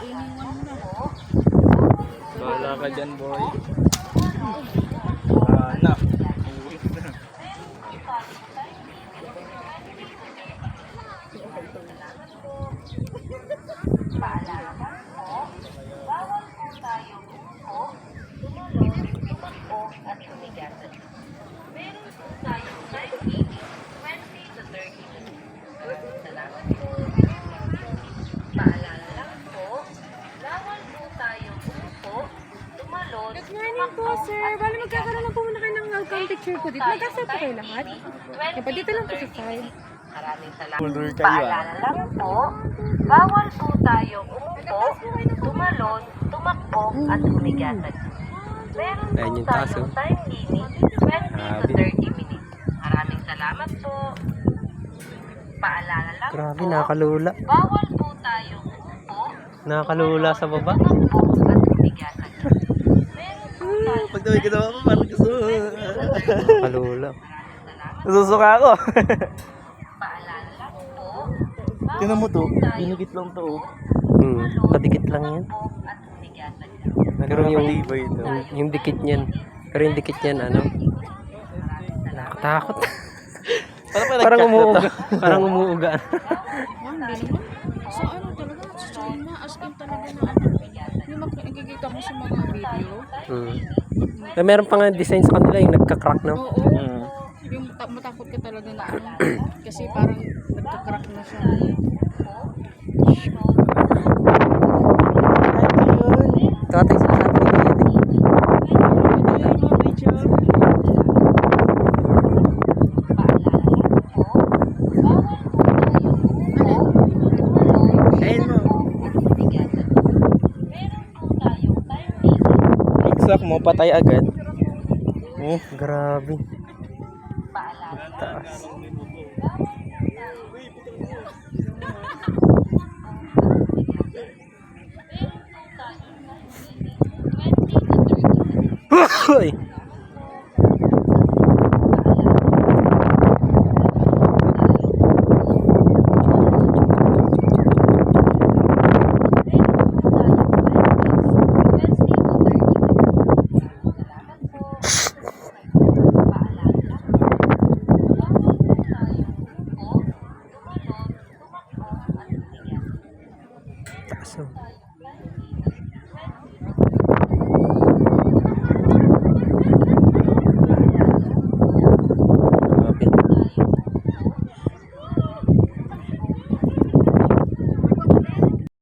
iniwan na. Wala ka dyan, boy. Anak. Good morning po, sir. Bali magkakaroon lang po muna kayo ng welcome picture ko dito. Magkasal po kayo lahat? Kaya pa dito lang po sa side. Maraming salamat. Puldur kayo, Paalala lang po, bawal po tayong umupo, tumalon, tumakbo, at humigatan. Meron po Ayan yung taso. tayong time limit, 20 to 30 minutes. Maraming salamat po. Paalala lang Grabe, po, nakakalula. bawal po tayong umupo, Nakakalula sa baba. tumakbo, at humigatan. Meron po tayong Pag tawag ka naman, parang gusto. Nakakalula. Nasusuka ako. paalala lang po, Tinan mo to, binugit lang to. Padikit lang yan. at humigatan. Pero yung, Nakakatibay ito. yung dikit niyan. Pero yung dikit niyan, ano? Nakatakot. Parang umuuga. Parang umuuga. Hindi naman. So ano talaga, sa China, as in talaga na ano. Yung makikita mo sa mga video. Eh, meron pa nga design sa kanila yung nagka-crack na. Oo. Yung matakot ka talaga na ano. Kasi parang nagka-crack na siya. Tatay sa atin yan eh. Ayun mo. Exact mo, patay agad. Grabe. Taas. Hoy! Taas.